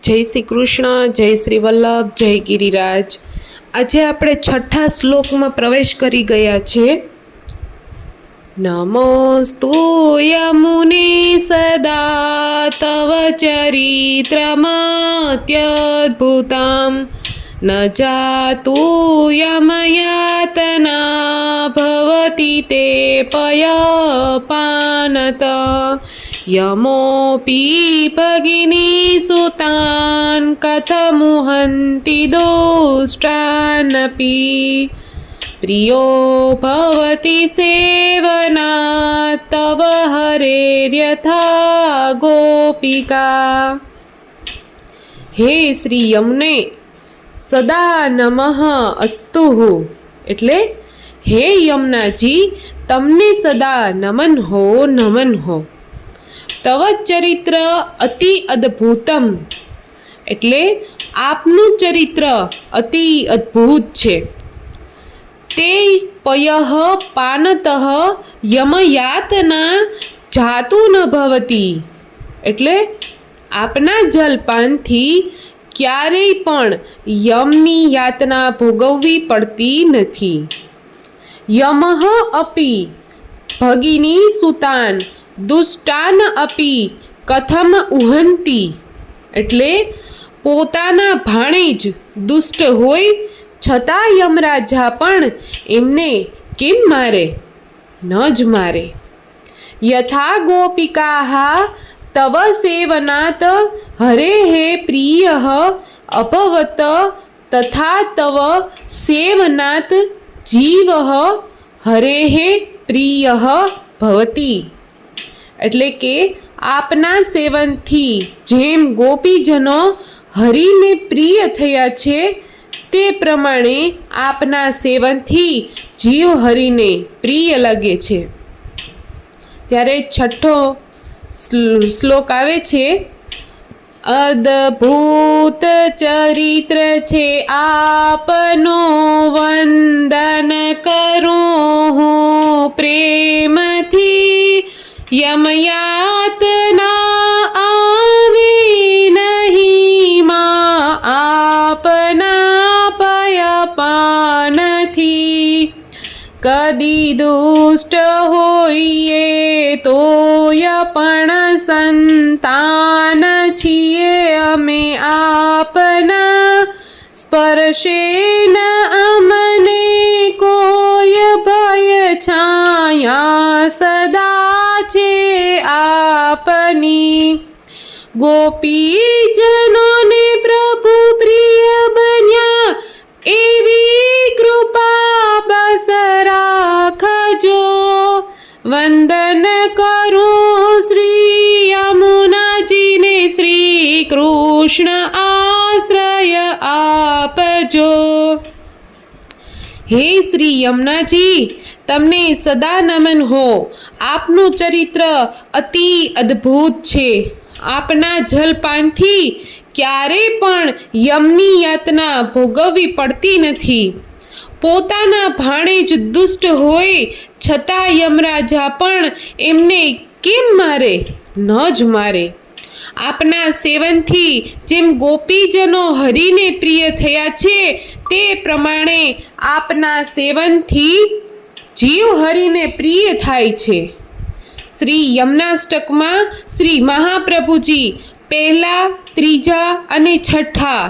જય શ્રી કૃષ્ણ, જય શ્રી વલ્લભ, જય ગિરિરાજ। આજે આપણે છઠ્ઠા શ્લોકમાં પ્રવેશ કરી ગયા છે। નમોસ્તુય મુનિ સદા તવ ચરિત્રમત્યદ્ભુતમ ન જાતુ યમયાતના ભવતિ તે પયપાનત યમોપી ભગિની સુતાન કથમુહંતિ દુષ્ટાનપી પ્રિયો ભવતિ સેવના તવ હરેર્યથા ગોપિકા। હે શ્રી યમને સદા નમઃ અસ્તુઃ, એટલે હે યમુનાજી તમને સદા નમન હો, નમન હો। તવ ચરિત્ર અતિ અદ્ભુતમ, એટલે આપનું ચરિત્ર અતિ અદ્ભુત છે। તે પયઃ પાનતઃ યમયાતના જાતુ ન ભવતી, એટલે આપના જલપાનથી ક્યારેય પણ યમની યાતના ભોગવવી પડતી નથી। યમઃ અપી ભગિની સુતાન દુષ્ટાન અપી કથમ ઉહંતિ, એટલે પોતાના ભાણેજ દુષ્ટ હોય છતાં યમરાજા પણ એમને કેમ મારે? ન જ મારે। યથા ગોપિકાઃ તવ સેવનાત હરેઃ પ્રિયઃ અભવત તથા તવ સેવનાત જીવઃ હરેઃ પ્રિયઃ ભવતિ, એટલે કે આપના સેવનથી જેમ ગોપીજનો હરિને પ્રિય થયા છે તે પ્રમાણે આપના સેવનથી જીવ હરિને પ્રિય લાગે છે। ત્યારે છઠ્ઠો શ્લોક આવે છે। અદ્ભુત ચરિત્ર છે આપનો વંદન કરું હું પ્રેમથી યમયાતના આવે નહીં માં આપના પયપાનથી કદી દુષ્ટ હોઈએ તોય પણ સંતાન છીએ અમે આપના સ્પર્શે ન અમને કોઈ ભય છાયા સદા છે આપની। ગોપીજનોને પ્રભુ પ્રિય બન્યા એવી કૃપા બસ રાખજો। વંદન કરું શ્રી યમુનાજીને શ્રી કૃષ્ણ આશ્રય આપજો। હે શ્રી યમુનાજી તમને સદા નમન હો। આપનું ચરિત્ર અતિ અદ્ભુત છે। આપના જલપાનથી ક્યારે પણ યમની યાતના ભોગવવી પડતી નથી। પોતાના ભાણેજ દુષ્ટ હોય છતાં યમરાજા પણ એમને કેમ મારે? ન જ મારે। આપના સેવનથી જેમ ગોપીજનો હરિને પ્રિય થયા છે તે પ્રમાણે આપના સેવનથી જીવ હરિને પ્રિય થાય છે। શ્રી યમનાષ્ટકમાં શ્રી મહાપ્રભુજી પહેલા, ત્રીજા અને છઠ્ઠા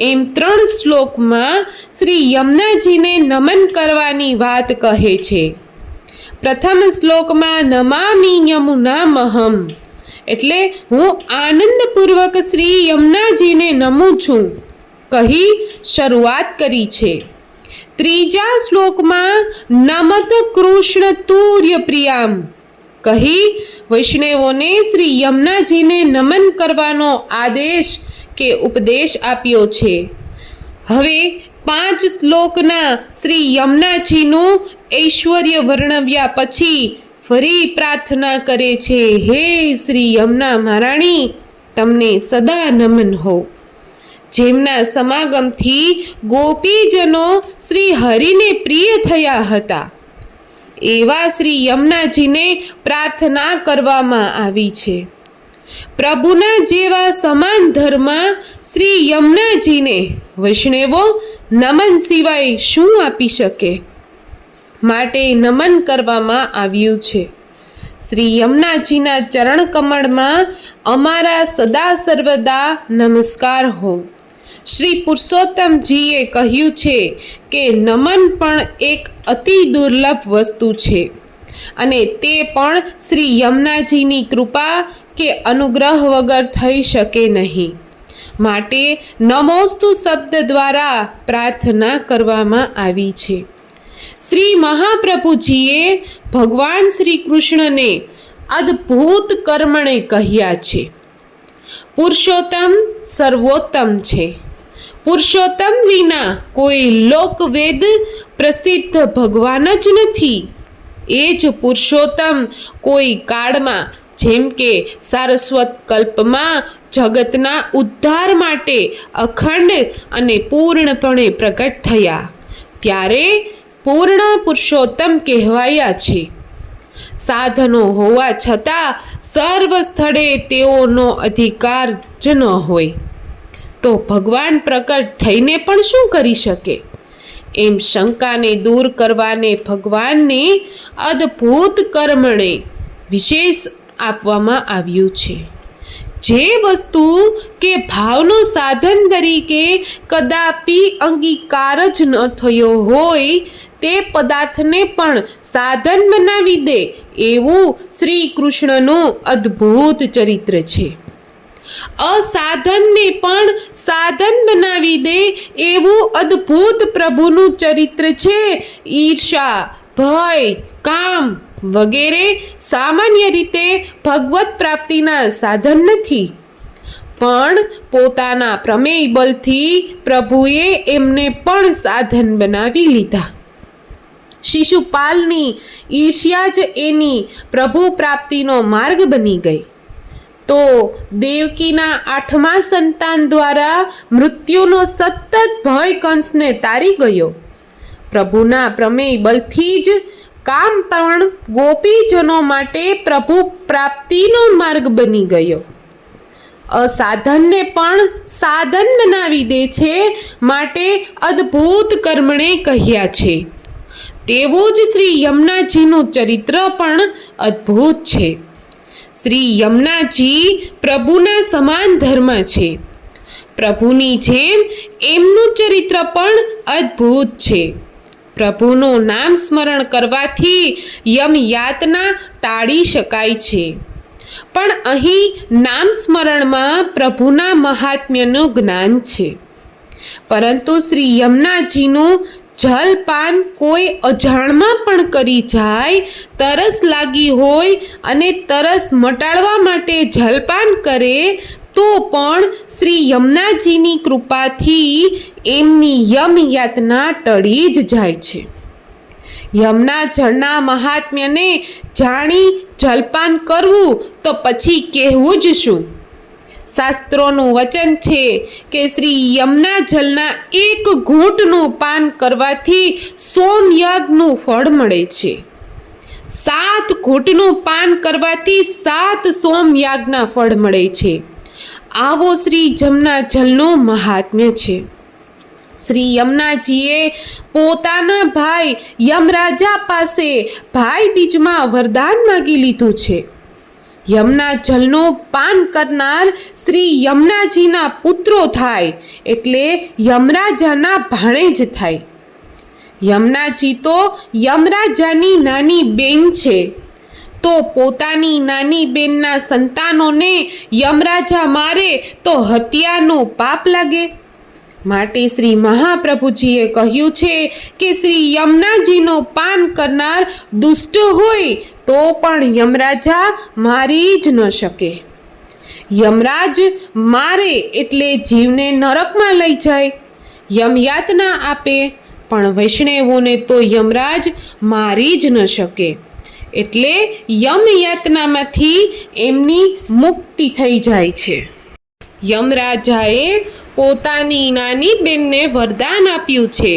એમ 3 શ્લોકમાં શ્રી યમુનાજીને નમન કરવાની વાત કહે છે। પ્રથમ શ્લોકમાં નમામિ યમુનામહમ, એટલે હું આનંદપૂર્વક શ્રી યમુનાજીને નમું છું કહી શરૂઆત કરી છે। ત્રીજા શ્લોકમાં નમત કૃષ્ણ તુર્ય પ્રિયામ કહી વૈષ્ણવોને શ્રી યમુનાજીને નમન કરવાનો આદેશ કે ઉપદેશ આપ્યો છે। હવે 5 શ્લોકના શ્રી યમુનાજીનું ઐશ્વર્ય વર્ણવ્યા પછી ફરી પ્રાર્થના કરે છે। હે શ્રી યમુના મહારાણી તમને સદા નમન હો। જેમના સમાગમથી ગોપીજનો શ્રી હરિને પ્રિય થયા હતા એવા શ્રી યમુનાજીને પ્રાર્થના કરવામાં આવી છે। પ્રભુના જેવા સમાન ધર્મ શ્રી યમુનાજીને વૈષ્ણવો નમન સિવાય શું આપી શકે? માટે નમન કરવામાં આવ્યું છે. શ્રી યમુનાજીના ચરણ કમળમાં અમારા સદા સર્વદા નમસ્કાર હો. શ્રી પુરુષોત્તમજીએ કહ્યું છે કે નમન પણ એક અતિ દુર્લભ વસ્તુ છે અને તે પણ શ્રી યમુનાજીની કૃપા કે અનુગ્રહ વગર થઈ શકે નહીં. માટે નમોસ્તુ શબ્દ દ્વારા પ્રાર્થના કરવામાં આવી છે. શ્રી મહાપ્રભુજીએ ભગવાન શ્રી કૃષ્ણને અદ્ભુત કર્મણે કહ્યા છે. પુરુષોત્તમ સર્વોત્તમ છે. પુરુષોત્તમ વિના કોઈ લોકવેદ પ્રસિદ્ધ ભગવાન જ નથી. એ જ પુરુષોત્તમ કોઈ કાળમાં, જેમ કે સારસ્વત કલ્પમાં જગતના ઉદ્ધાર માટે અખંડ અને પૂર્ણપણે પ્રગટ થયા, ત્યારે પૂર્ણ પુરુષોત્તમ કહેવાયા છે. સાધનો હોવા છતાં સર્વ સ્થળે તેઓનો અધિકાર જ ન હોય તો ભગવાન પ્રકટ થઈને પણ શું કરી શકે? એમ શંકાને દૂર કરવાને ભગવાનને અદ્ભુત કર્મણે વિશેષ આપવામાં આવ્યું છે. જે વસ્તુ કે ભાવનો સાધન તરીકે કદાપી અંગીકાર જ ન થયો હોય તે પદાર્થને પણ સાધન બનાવી દે એવું શ્રી કૃષ્ણનું અદ્ભુત ચરિત્ર છે. અસાધનને પણ સાધન બનાવી દે એવું અદ્ભુત પ્રભુનું ચરિત્ર છે. ઈર્ષા, ભય, કામ વગેરે સામાન્ય રીતે ભગવત પ્રાપ્તિના સાધન નથી, પણ પોતાના પ્રમેય બલથી પ્રભુએ એમને પણ સાધન બનાવી લીધા. શિશુપાલની ઈર્ષ્યા જ એની પ્રભુ પ્રાપ્તિનો માર્ગ બની ગઈ. તો દેવકીના 8મા સંતાન દ્વારા મૃત્યુનો સતત ભય કંસને તારી ગયો. પ્રભુના પ્રમેય બલથી જ કામ પણ ગોપીજનો માટે પ્રભુ પ્રાપ્તિનો માર્ગ બની ગયો. અસાધનને પણ સાધન બનાવી દે છે, માટે અદ્ભુત કર્મણે કહ્યા છે. તેવું જ શ્રી યમુનાજીનું ચરિત્ર પણ અદ્ભુત છે. શ્રી યમુનાજી પ્રભુના સમાન ધર્મ છે. પ્રભુની જેમ એમનું ચરિત્ર પણ અદ્ભુત છે. પ્રભુનું નામ સ્મરણ કરવાથી યમ યાતના ટાળી શકાય છે. પણ અહીં નામ સ્મરણમાં પ્રભુના મહાત્મ્યનું જ્ઞાન છે. પરંતુ શ્રી યમુનાજીનું જલપાન કોઈ અજાણમાં પણ કરી જાય, તરસ લાગી હોય અને તરસ મટાડવા માટે જલપાન કરે તો પણ શ્રી યમુનાજીની કૃપાથી એમની યમ યાતના ટળી જ જાય છે. યમુના જળના મહાત્મ્યને જાણી જલપાન કરવું તો પછી કહેવું જ શું? શાસ્ત્રોનું વચન છે કે શ્રી યમુના જલના એક ઘૂંટનું પાન કરવાથી સોમયજ્ઞનું ફળ મળે છે. 7 ઘૂંટનું પાન કરવાથી 7 સોમયાગના ફળ મળે છે. આવો શ્રી યમુના જલનું મહાત્મ્ય છે. શ્રી યમુનાજીએ પોતાના ભાઈ યમરાજા પાસે ભાઈ બીજમાં વરદાન માગી લીધું છે. યમુના જલનું પાન કરનાર શ્રી યમુનાજીના પુત્રો થાય એટલે યમરાજાના ભાણેજ થાય. યમુનાજી તો યમરાજાની નાની બેન છે, તો પોતાની નાની બેનના સંતાનોને યમરાજા મારે તો હત્યાનું પાપ લાગે. માટે શ્રી મહાપ્રભુજીએ કહ્યું છે કે શ્રી યમુનાજીનું પાન કરનાર દુષ્ટ હોય તો પણ યમરાજા મારી જ ન શકે. યમરાજ મારે એટલે જીવને નરકમાં લઈ જાય, યમયાતના આપે, પણ વૈષ્ણવોને તો યમરાજ મારી જ ન શકે. એટલે યમયાતનામાંથી એમની મુક્તિ થઈ જાય છે. યમરાજાએ પોતાની નાની બેનને વરદાન આપ્યું છે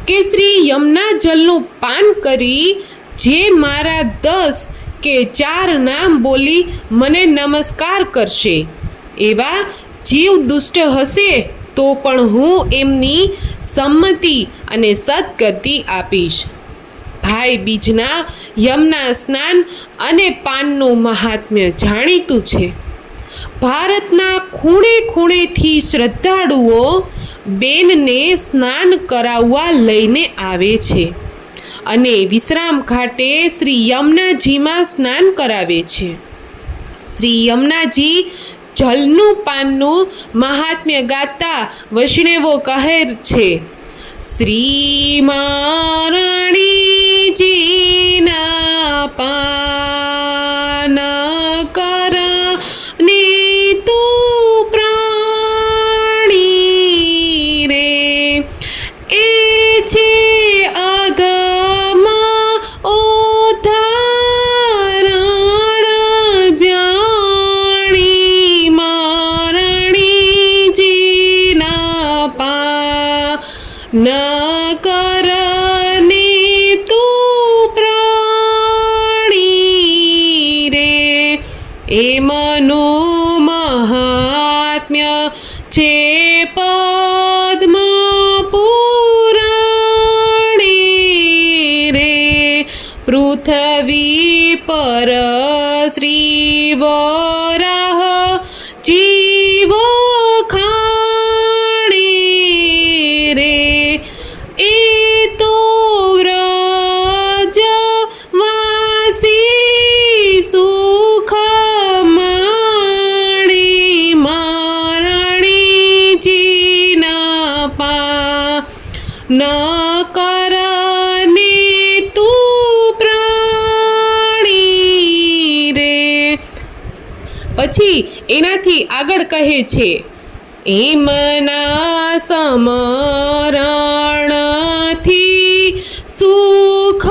કે શ્રી યમુના જલનું પાન કરી જે મારા 10 કે 4 નામ બોલી મને નમસ્કાર કરશે, એવા જીવ દુષ્ટ હશે તો પણ હું એમની સંમતિ અને સદગતિ આપીશ. ભાઈ બીજના યમના સ્નાન અને પાનનું મહાત્મ્ય જાણીતું છે. ભારતના ખૂણે ખૂણેથી શ્રદ્ધાળુઓ બેનને સ્નાન કરાવવા લઈને આવે છે અને વિશ્રામ ઘાટે શ્રી યમુનાજીમાં સ્નાન કરાવે છે. શ્રી યમુનાજી જલનું પાનનું મહાત્મ્ય ગાતા વૈષ્ણવો કહે છે, શ્રી મહારાણીજીના પાન કર ને તું પ્રાણી રે, એ છે અધમા ઉદ્ધારણ જાણી, મહારાણીજીના પાન કર ને તું પ્રાણી રે, એમનું મહાત્મ્ય છે પદ્મ પુરાણે રે, પૃથ્વી પર શ્રી વરાહ જીવો ખાણે રે, એ તો વ્રજવાસી સુખ માણી, મહારાણીજીના પાન કર ને તું પ્રાણી રે. પછી એનાથી આગળ કહે છે, એમના સમરણથી સુખ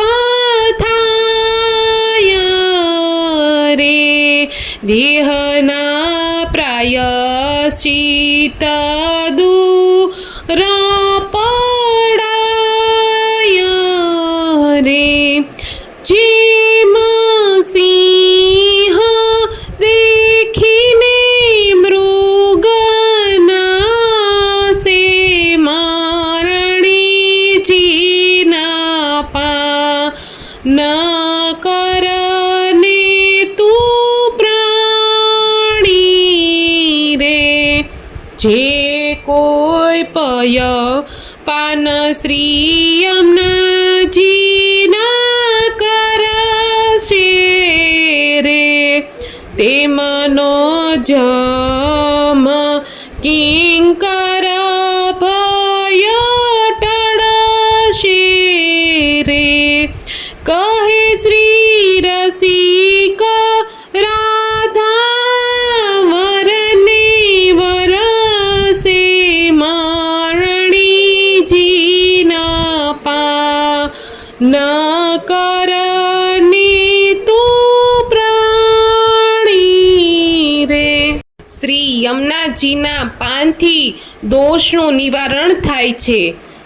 થાય રે, દેહના પ્રાયશ્ચિત દૂર પડાય રે, જેમ સિંહ દેખીને મૃગના સે, મહારાણીજીના પાન કર ને તું પ્રાણી રે, જે કોઈ પય પાન શ્રી યમુનાજીના કરશે રે, તેમનો જમ કિંકર ભય ટળશે રે, કહે શ્રી રસિક રાધા વરને વરસે, મહારાણીજીના પાન કર ને તું પ્રાણી રે. શ્રી યમુનાજીના પાનથી દોષનું નિવારણ થાય છે.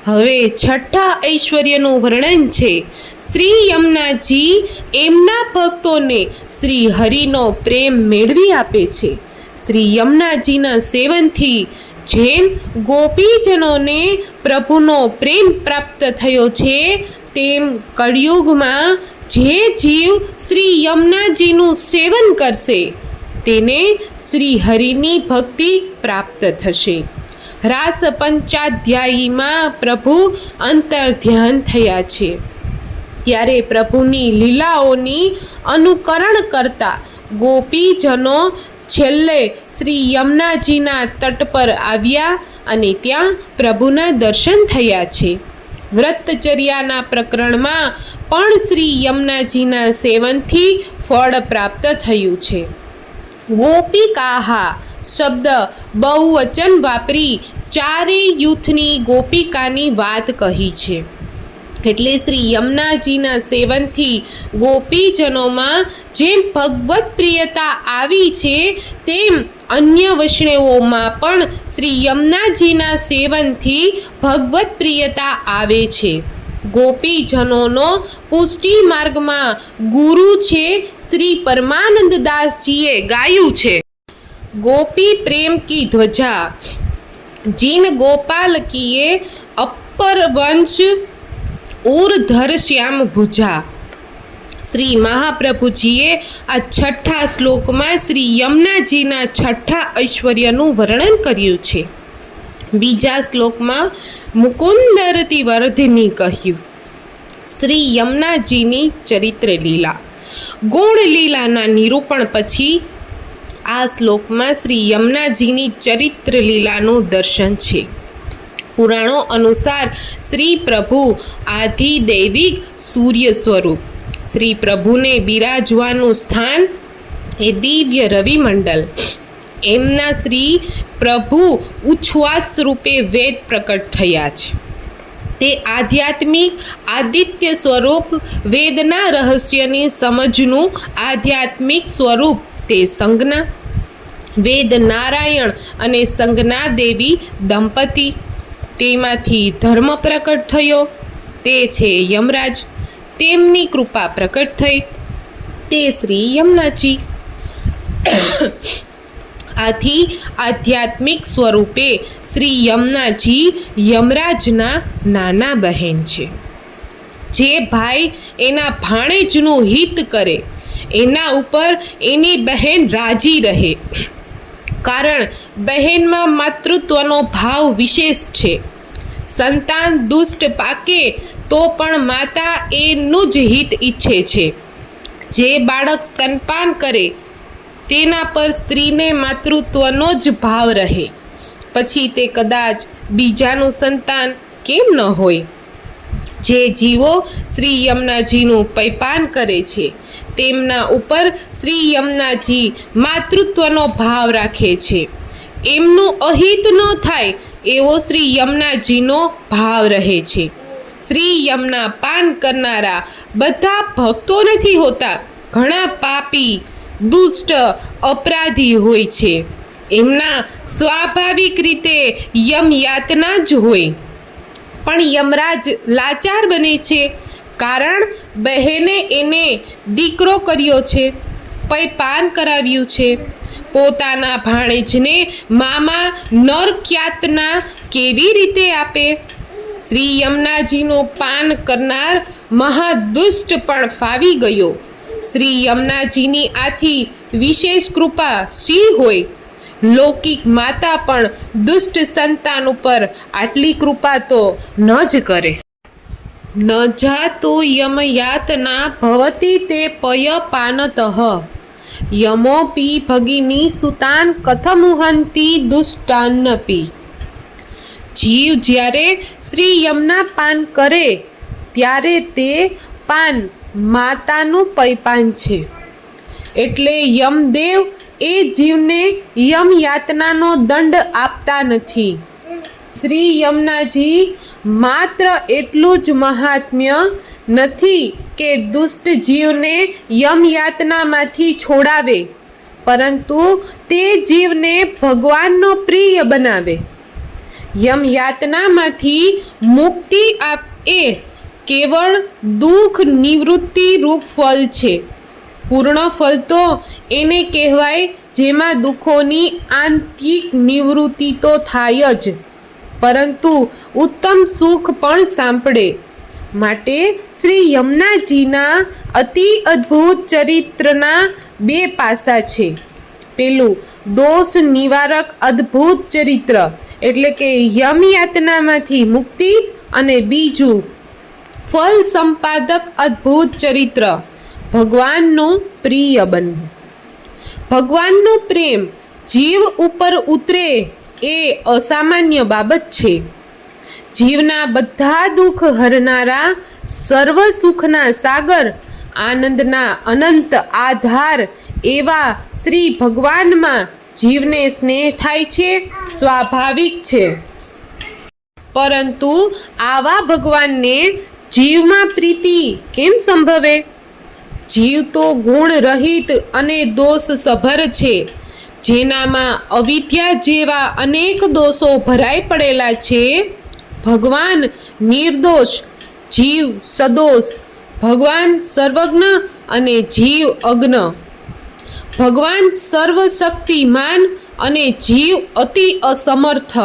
હવે છઠ્ઠા ઐશ્વર્યનું વર્ણન છે. શ્રી યમુનાજી એમના ભક્તોને શ્રી હરિનો પ્રેમ મેળવી આપે છે. શ્રી યમુનાજીના સેવનથી જેમ ગોપીજનોને પ્રભુનો પ્રેમ પ્રાપ્ત થયો છે, તેમ કળિયુગમાં જે જીવ શ્રી યમુનાજીનું સેવન કરશે તેને શ્રી હરિની ભક્તિ પ્રાપ્ત થશે. રાસ પંચાધ્યાયીમાં પ્રભુ અંતર્ધ્યાન થયા છે, ત્યારે પ્રભુની લીલાઓની અનુકરણ કરતા ગોપીજનો છેલ્લે શ્રી યમુનાજીના તટ પર આવ્યા અને ત્યાં પ્રભુના દર્શન થયા છે. વ્રતચર્યાના પ્રકરણમાં પણ શ્રી યમુનાજીના સેવનથી ફળ પ્રાપ્ત થયું છે. ગોપિકાહા શબ્દ બહુવચન વાપરી ચારેય યુથની ગોપિકાની વાત કહી છે. એટલે શ્રી યમુનાજીના સેવનથી ગોપીજનોમાં જેમ ભગવત પ્રિયતા આવી છે, તેમ અન્ય વૈષ્ણવોમાં પણ શ્રી યમુનાજીના સેવનથી ભગવત પ્રિયતા આવે છે. ગોપીજનોનો પુષ્ટિ માર્ગમાં ગુરુ છે શ્રી પરમાનંદ દાસજીએ ગાયું છે, ગોપી પ્રેમ કી ધ્વજા જીન ગોપાલ કિए અપર વંશ ઉર્ધર શ્યામ ભુજા। શ્રી મહાપ્રભુજીએ આ છઠ્ઠા શ્લોકમાં શ્રી યમુનાજીના છઠ્ઠા ઐશ્વર્યનું વર્ણન કર્યું છે। બીજા શ્લોકમાં મુકુંદરતી વર્ધિની કહ્યું। શ્રી યમુનાજીની ચરિત્ર લીલા, ગુણ લીલાના નિરૂપણ પછી આ શ્લોકમાં શ્રી યમુનાજીની ચરિત્ર લીલાનું દર્શન છે। પુરાણો અનુસાર શ્રી પ્રભુ આધિદૈવિક સૂર્ય સ્વરૂપ, શ્રી પ્રભુને બિરાજવાનું સ્થાન એ દિવ્ય રવિમંડળ, એમના શ્રી પ્રભુ ઉચ્છ્વાસ રૂપે વેદ પ્રકટ થયા છે। તે આધ્યાત્મિક આદિત્ય સ્વરૂપ, વેદના રહસ્યની સમજનું આધ્યાત્મિક સ્વરૂપ તે સંજ્ઞા, વેદ નારાયણ અને સંજ્ઞા દેવી દંપતી, તેમાંથી ધર્મ પ્રકટ થયો તે છે યમરાજ, તેમની કૃપા પ્રકટ થઈ તે શ્રી યમુનાજી। આથી આધ્યાત્મિક સ્વરૂપે શ્રી યમુનાજી યમરાજના નાના બહેન છે। જે ભાઈ એના ભાણેજનું હિત કરે એના ઉપર એની બહેન રાજી રહે, કારણ બહેનમાં માતૃત્વનો ભાવ વિશેષ છે। સંતાન દુષ્ટ પાકે તો પણ માતા એનું જ હિત ઈચ્છે છે। જે બાળક સ્તનપાન કરે તેના પર સ્ત્રીને માતૃત્વનો જ ભાવ રહે, પછી તે કદાચ બીજાનું સંતાન કેમ ન હોય। જે જીવો શ્રી યમુનાજીનું પૈપાન કરે છે તેમના ઉપર શ્રી યમુનાજી માતૃત્વનો ભાવ રાખે છે। એમનું અહિત ન થાય એવો શ્રી યમુનાજીનો ભાવ રહે છે। શ્રી યમુના પાન કરનારા બધા ભક્તો નથી હોતા, ઘણા પાપી દુષ્ટ અપરાધી હોય છે, એમના સ્વાભાવિક રીતે યમ યાતના જ હોય, પણ યમરાજ લાચાર બને છે, કારણ બહેને એને દીકરો કર્યો છે, પૈપાન કરાવ્યું છે। પોતાના ભાણેજને મામા નરક્યાતના કેવી રીતે આપે? શ્રી યમુનાજીનું પાન કરનાર મહાદુષ્ટ પણ ફાવી ગયો। શ્રી યમુનાજીની આથી વિશેષ કૃપા શી હોય? લૌકિક માતા પણ દુષ્ટ સંતાન ઉપર આટલી કૃપા તો ન જ કરે। ન જાતો યમ યાતના ભવતી તે પય પાનતઃ યમોપી ભગિની સુતાન કથમુહંતી દુષ્ટાન્નપી। જીવ જ્યારે શ્રી યમુના પાન કરે ત્યારે તે પાન માતાનું પૈપાન છે, એટલે યમદેવ એ જીવને યમ યાતનાનો દંડ આપતા નથી। શ્રી યમુનાજી માત્ર એટલું જ મહાત્મ્ય નથી કે દુષ્ટ જીવને યમ યાતનામાંથી છોડાવે, પરંતુ તે જીવને ભગવાનનો પ્રિય બનાવે। યમ યાતનામાંથી મુક્તિ એ કેવળ દુઃખ નિવૃત્તિ રૂપ ફળ છે। પૂર્ણ ફળ તો એને કહેવાય જેમાં દુઃખોની આંતરિક નિવૃત્તિ તો થાય જ, પરંતુ ઉત્તમ સુખ પણ સાંપડે। માટે શ્રી યમુનાજીના અતિ અદ્ભુત ચરિત્રના બે પાસા છે। પેલું દોષ નિવારક અદ્ભુત ચરિત્ર એટલે કે યમ યાતનામાંથી મુક્તિ, અને બીજું ફલ સંપાદક અદ્ભુત ચરિત્ર ભગવાનનું પ્રિય બનવું। ભગવાનનો પ્રેમ જીવ ઉપર ઉતરે એ અસામાન્ય બાબત છે। જીવના બધા દુઃખ હરનારા, સર્વ સુખના સાગર, આનંદના અનંત આધાર એવા શ્રી ભગવાનમાં જીવને સ્નેહ થાય છે, સ્વાભાવિક છે। પરંતુ આવા ભગવાનને જીવમાં પ્રીતિ કેમ સંભવે? જીવ તો ગુણ રહિત અને દોષ સભર છે, જેનામાં અવિદ્યા જેવા અનેક દોષો ભરાઈ પડેલા છે। ભગવાન નિર્દોષ જીવ સદોષ, ભગવાન સર્વજ્ઞ અને જીવ અજ્ઞ, ભગવાન સર્વશક્તિમાન અને જીવ અતિ અસમર્થ,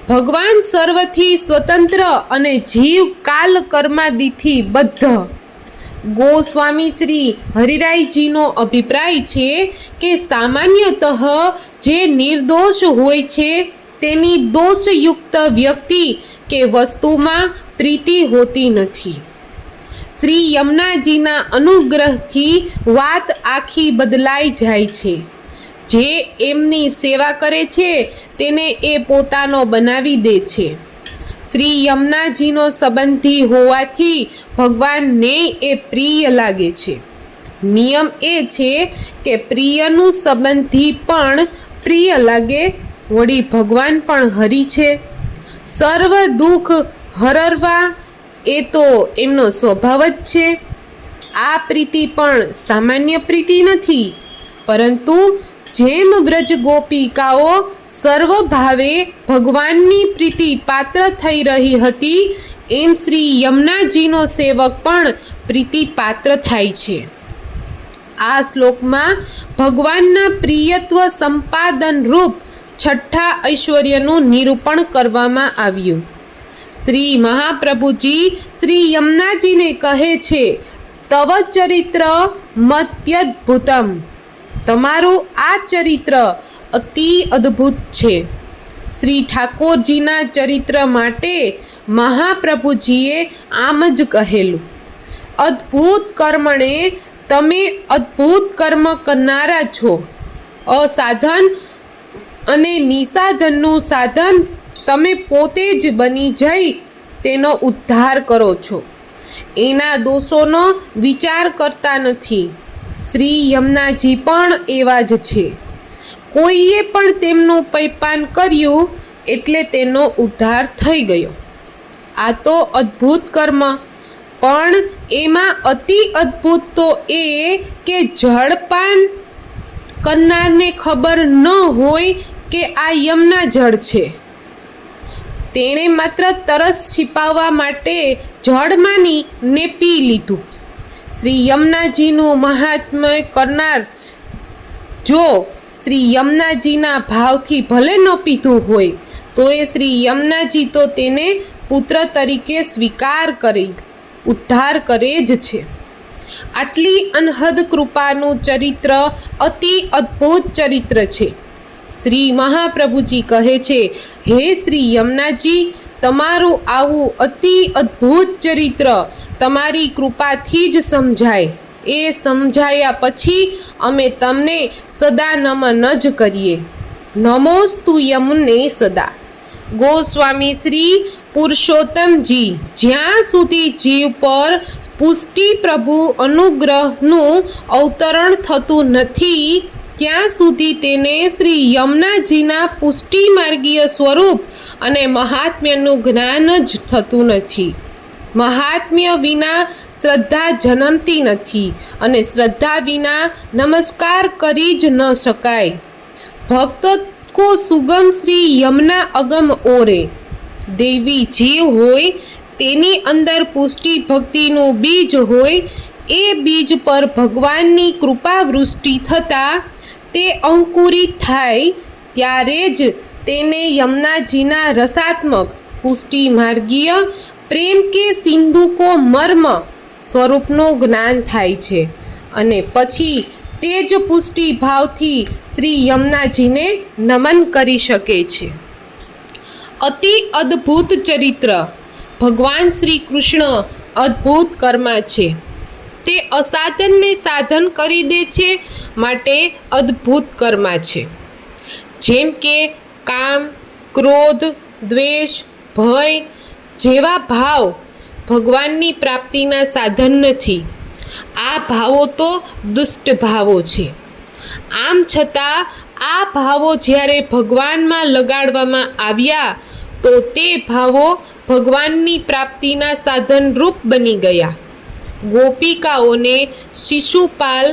ભગવાન સર્વથી સ્વતંત્ર અને જીવ કાલ કર્માદિથી બદ્ધ. ગોસ્વામી શ્રી હરિરાયજીનો અભિપ્રાય છે કે સામાન્યતઃ જે નિર્દોષ હોય છે તેની દોષયુક્ત વ્યક્તિ કે વસ્તુમાં પ્રીતિ હોતી નથી. શ્રી યમુનાજીના અનુગ્રહથી વાત આખી બદલાઈ જાય છે. જે એમની સેવા કરે છે તેને એ પોતાનો બનાવી દે છે. શ્રી યમુનાજીનો સંબંધી હોવાથી ભગવાનને એ પ્રિય લાગે છે. નિયમ એ છે કે પ્રિયનું સંબંધી પણ પ્રિય લાગે. વળી ભગવાન પણ હરિ છે. સર્વ દુઃખ હરવા એ તો એમનો સ્વભાવ જ છે. આ પ્રીતિ પણ સામાન્ય પ્રીતિ નથી, પરંતુ જેમ વ્રજ ગોપિકાઓ સર્વભાવે ભગવાનની પ્રીતિ પાત્ર થઈ રહી હતી, એમ શ્રી યમુનાજીનો સેવક પણ પ્રીતિ પાત્ર થાય છે. આ શ્લોકમાં ભગવાનના પ્રિયત્વ સંપાદન રૂપ છઠ્ઠા ઐશ્વર્યનું નિરૂપણ કરવામાં આવ્યું. શ્રી મહાપ્રભુજી શ્રી યમુનાજીને કહે છે, તવ ચરિત્ર મત્યદ્ભુતમ, તમારું આ ચરિત્ર અતિ અદ્ભુત છે. શ્રી ઠાકોરજીના ચરિત્ર માટે મહાપ્રભુજીએ આમ જ કહેલું, અદ્ભુત કર્મણે તમે અદ્ભુત કર્મ કરનારા છો. અસાધન અને નિસાધનનું સાધન તમે પોતે જ બની જઈ તેનો ઉદ્ધાર કરો છો. એના દોષોનો વિચાર કરતા નથી. શ્રી યમુનાજી પણ એવા જ છે. કોઈએ પણ તેમનું પૈપાન કર્યું એટલે તેનો ઉદ્ધાર થઈ ગયો. આ તો અદ્ભુત કર્મ, પણ એમાં અતિ અદ્ભુત તો એ કે જળપાન કરનારને ખબર ન હોય કે આ યમુના જળ છે. તેણે માત્ર તરસ छिपाવવા માટે જળ માની ને પી લીધું. શ્રી યમુનાજીનું મહાત્મ્ય કરનાર જો શ્રી યમુનાજીના ભાવથી ભલે ન પીધું હોય તો એ શ્રી યમુનાજી તો તેને પુત્ર તરીકે સ્વીકાર કરી ઉદ્ધાર કરે જ છે. આટલી અનહદ કૃપાનું ચરિત્ર અતિ અદ્ભુત ચરિત્ર છે. શ્રી મહાપ્રભુજી કહે છે, હે શ્રી યમુનાજી, તમારું આવું અતિ અદ્ભુત ચરિત્ર તમારી કૃપાથી જ સમજાય. એ સમજાયા પછી અમે તમને સદા નમન જ કરીએ. નમોસ્તુ યમુને સદા. ગોસ્વામી શ્રી પુરુષોત્તમજી જ્યાં સુધી જીવ પર પુષ્ટિ પ્રભુ અનુગ્રહનું અવતરણ થતું નથી ત્યાં સુધી તેને શ્રી યમુનાજીના પુષ્ટિ માર્ગીય સ્વરૂપ અને મહાત્મ્યનું જ્ઞાન જ થતું નથી. મહાત્મ્ય વિના શ્રદ્ધા જન્મતી નથી અને શ્રદ્ધા વિના નમસ્કાર કરી જ ન શકાય. ભક્ત કો સુગમ શ્રી યમુના અગમ ઓરે. દેવી જીવ હોય તેની અંદર પુષ્ટિ ભક્તિનું બીજ હોય. એ બીજ પર ભગવાનની કૃપા વૃષ્ટિ થતાં તે અંકુરિત થાય ત્યારે જ તેને યમુનાજીના રસાત્મક પુષ્ટિ માર્ગીય પ્રેમ કે સિંધુ કો મર્મ સ્વરૂપનું જ્ઞાન થાય છે અને પછી તે જ પુષ્ટિ ભાવથી શ્રી યમુનાજીને નમન કરી શકે છે. અતિ અદ્ભુત ચરિત્ર. ભગવાન શ્રી કૃષ્ણ અદ્ભુત કર્મા છે. તે અસાધનને સાધન કરી દે છે માટે અદ્ભુત કર્મા છે. જેમ કે કામ, ક્રોધ, દ્વેષ, ભય જેવા ભાવ ભગવાનની પ્રાપ્તિના સાધન નથી. આ ભાવો તો દુષ્ટ ભાવો છે. આમ છતાં આ ભાવો જ્યારે ભગવાનમાં લગાડવામાં આવ્યા તો તે ભાવો ભગવાનની પ્રાપ્તિના સાધન રૂપ બની ગયા. ગોપિકાઓને, શિશુપાલ,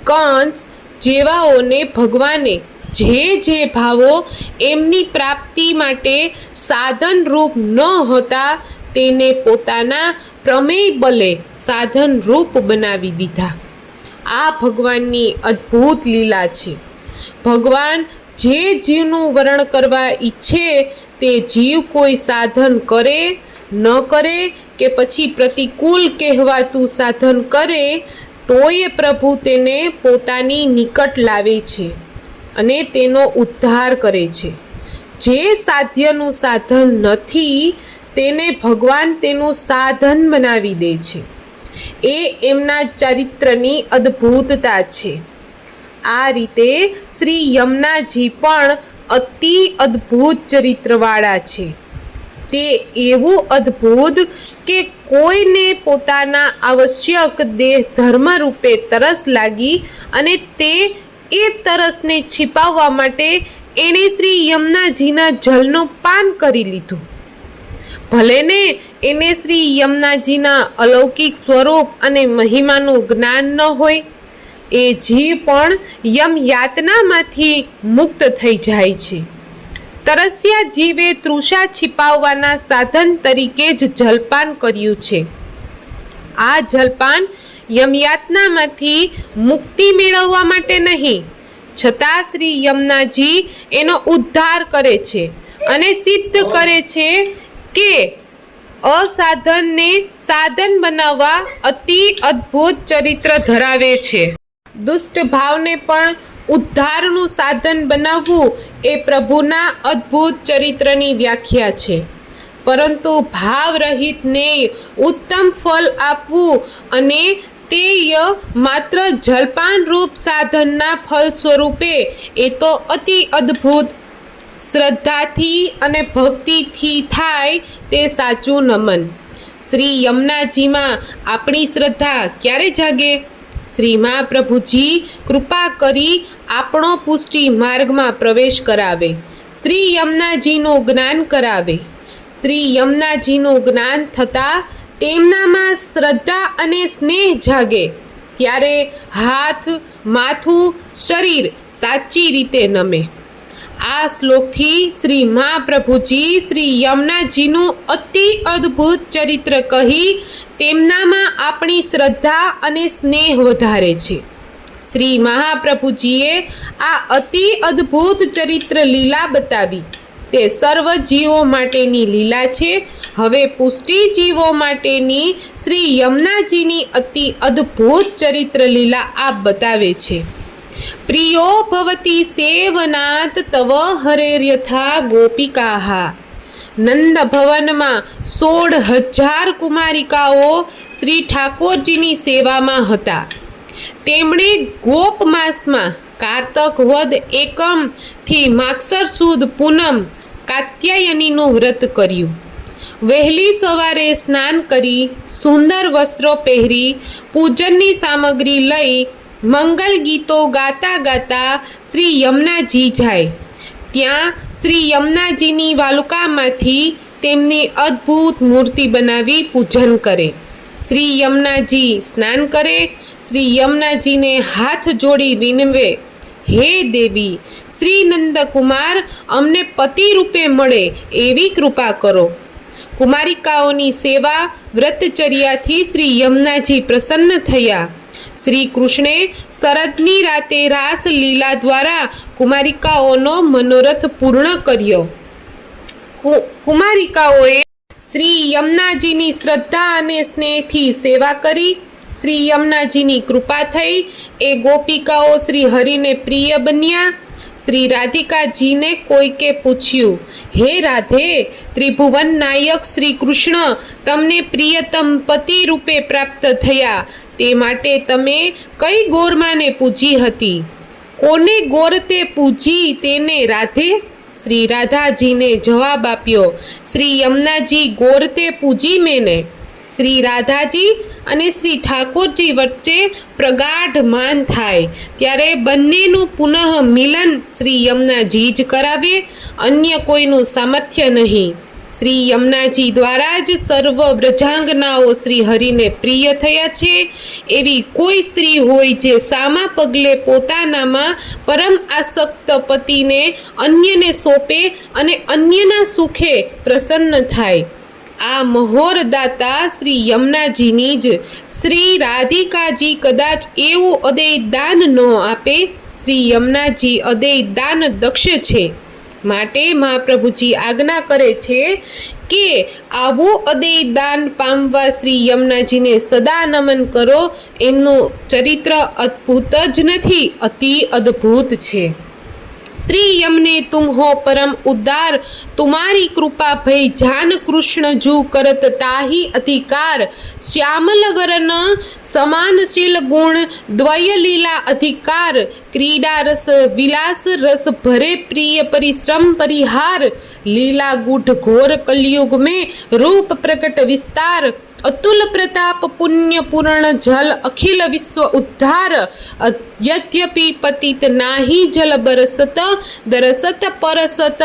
કંસ જેવાઓને ભગવાને જે ભાવો એમની પ્રાપ્તિ માટે સાધન રૂપ ન હતા તેને પોતાના પ્રમેય બલે સાધન રૂપ બનાવી દીધા. આ ભગવાનની અદ્ભુત લીલા છે. ભગવાન જે જીવનું વર્ણન કરવા ઈચ્છે તે જીવ કોઈ સાધન કરે ન કરે કે પછી પ્રતિકૂળ કહેવાતું સાધન કરે તોય પ્રભુ તેને પોતાની નિકટ લાવે છે અને તેનો ઉદ્ધાર કરે છે. જે સાધ્યનું સાધન નથી તેને ભગવાન તેનું સાધન બનાવી દે છે. એ એમના ચરિત્રની અદ્ભુતતા છે. આ રીતે શ્રી યમુનાજી પણ અતિ અદ્ભુત ચરિત્રવાળા છે. તે એવું અદ્ભુત કે કોઈને પોતાના આવશ્યક દેહ ધર્મ રૂપે તરસ લાગી અને તે એ તરસને छिपाવવા માટે એણે શ્રી યમુનાજીના જળનું પાન કરી લીધું. ભલે ને એને શ્રી યમુનાજીના અલૌકિક સ્વરૂપ અને મહિમાનું જ્ઞાન ન હોય, એ જીવ પણ યમ યાતનામાંથી મુક્ત થઈ જાય છે. તરસ્યા જીવે તૃષા छिपाવવાના સાધન તરીકે જ જલપાન કર્યું છે. આ જલપાન યમયાતનામાંથી મુક્તિ મેળવવા માટે નહીં, છતાં શ્રી યમુનાજી એનો ઉદ્ધાર કરે છે અને સિદ્ધ કરે છે કે અસાધનને સાધન બનાવવા અતિ અદ્ભુત ચરિત્ર ધરાવે છે. દુષ્ટ ભાવને પણ ઉદ્ધારનું સાધન બનાવવું એ પ્રભુના અદ્ભુત ચરિત્રની વ્યાખ્યા છે. પરંતુ ભાવ રહિતને ઉત્તમ ફળ આપવું અને તે માત્ર જલપાન રૂપ સાધનના ફળ સ્વરૂપે એ તો અતિ અદ્ભુત. શ્રદ્ધાથી અને ભક્તિથી થાય તે સાચું નમન. શ્રી યમુનાજીમાં આપણી શ્રદ્ધા ક્યારે જાગે? શ્રી મહાપ્રભુજી કૃપા કરી આપણો પુષ્ટિ માર્ગમાં પ્રવેશ કરાવે, શ્રી યમુનાજીનું જ્ઞાન કરાવે. શ્રી યમુનાજીનું જ્ઞાન થતાં તેમનામાં શ્રદ્ધા અને સ્નેહ જાગે, ત્યારે હાથ, માથું, શરીર સાચી રીતે નમે. આ શ્લોકથી શ્રી મહાપ્રભુજી શ્રી યમુનાજીનું અતિ અદ્ભુત ચરિત્ર કહી તેમનામાં આપણી શ્રદ્ધા અને સ્નેહ વધારે છે. શ્રી મહાપ્રભુજીએ આ અતિ અદ્ભુત ચરિત્ર લીલા બતાવી તે સર્વ જીવો માટેની લીલા છે. હવે પુષ્ટિ જીવો માટેની શ્રી યમુનાજીની અતિ અદ્ભુત ચરિત્ર લીલા આપ બતાવે છે. પ્રિયો ભવતી સેવનાત તવ હરેર્યથા ગોપિકાહ. નંદ ભવનમાં 16,000 કુમારિકાઓ શ્રી ઠાકોરજીની સેવામાં હતા. તેમણે ગોપ માસમાં કારતક વદ એકમથી માગસર સુદ પૂનમ કાત્યાયનીનું વ્રત કર્યું. વહેલી સવારે સ્નાન કરી સુંદર વસ્ત્રો પહેરી પૂજનની સામગ્રી લઈ મંગલ ગીતો ગાતા ગાતા શ્રી યમુનાજી જાય. ત્યાં શ્રી યમુનાજીની વાલુકામાંથી તેમની અદ્ભુત મૂર્તિ બનાવી પૂજન કરે. શ્રી યમુનાજી સ્નાન કરે. શ્રી યમુનાજીને હાથ જોડી વિનવે, હે દેવી, શ્રી નંદકુમાર અમને પતિ રૂપે મળે એવી કૃપા કરો. કુમારિકાઓની સેવા વ્રતચર્યાથી શ્રી યમુનાજી પ્રસન્ન થયા. શ્રી કૃષ્ણે શરદની રાતે રાસ લીલા દ્વારા કુમારિકાઓનો મનોરથ પૂર્ણ કર્યો. કુમારિકાઓએ શ્રી યમુનાજીની શ્રદ્ધા અને સ્નેહથી સેવા કરી. શ્રી યમુનાજીની કૃપા થઈ. એ ગોપિકાઓ શ્રી હરિને પ્રિય બન્યા. શ્રી રાધિકાજીને કોઈકે પૂછ્યું, હે રાધે, ત્રિભુવન નાયક શ્રી કૃષ્ણ તમને પ્રિયતમ પતિ રૂપે પ્રાપ્ત થયા, તે માટે તમે કઈ ગોરમાને પૂજી હતી? કોને ગોરતે પૂજી તેને રાધે? શ્રી રાધાજીને જવાબ આપ્યો, શ્રી યમુનાજી ગોરતે પૂજી મેને. શ્રી રાધાજી અને શ્રી ઠાકોરજી વચ્ચે પ્રગાઢ માન થાય ત્યારે બંનેનું પુનઃ મિલન શ્રી યમુનાજી જ કરાવે, અન્ય કોઈનું સામર્થ્ય નહીં. શ્રી યમુનાજી દ્વારા જ સર્વ વ્રજાંગનાઓ શ્રી હરિને પ્રિય થયા છે. એવી કોઈ સ્ત્રી હોય જે સામા પગલે પોતાનામાં પરમ આસક્ત પતિને અન્યને સોંપે અને અન્યના સુખે પ્રસન્ન થાય. આ મહોરદાતા શ્રી યમુનાજીની જ શ્રી રાધિકાજી કદાચ એવું અદેય દાન ન આપે. શ્રી યમુનાજી અદેય દાન દક્ષ છે, માટે મહાપ્રભુજી આજ્ઞા કરે છે કે આવું અદેય દાન પામવા શ્રી યમુનાજીને સદા નમન કરો. એમનું ચરિત્ર અદ્ભુત જ નથી, અતિ અદ્ભુત છે. श्री यमने तुम हो परम उदार, तुम्हारी कृपा भय जान कृष्ण जू करत ताही अधिकार. श्यामल वरण समानशील गुण द्वय लीला अधिकार. क्रीडा रस विलास रस भरे प्रिय परिश्रम परिहार. लीला गुढ़ घोर कलयुग में रूप प्रकट विस्तार. अतुल प्रताप पुण्य पूर्ण जल अखिल विश्व उद्धार. यद्यपि पतित नाही जल बरसत, दरसत परसत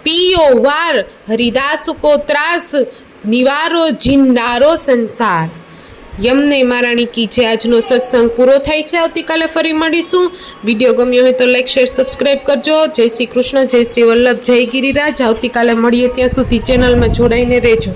पियो वार. हरिदास को त्रास निवारो जिंदारो संसार. यमने महाराणी की जय. આજનો સત્સંગ પૂરો થાય છે. આવતીકાલે ફરી મળીશું. વિડીયો ગમ્યો હોય તો લાઈક શેર સબસ્ક્રાઈબ કરજો. જય શ્રી કૃષ્ણ, જય શ્રી વલ્લભ, જય ગિરિરાજ. આવતીકાલે મળીએ, ત્યાં સુધી ચેનલમાં જોડાઈને રહેજો.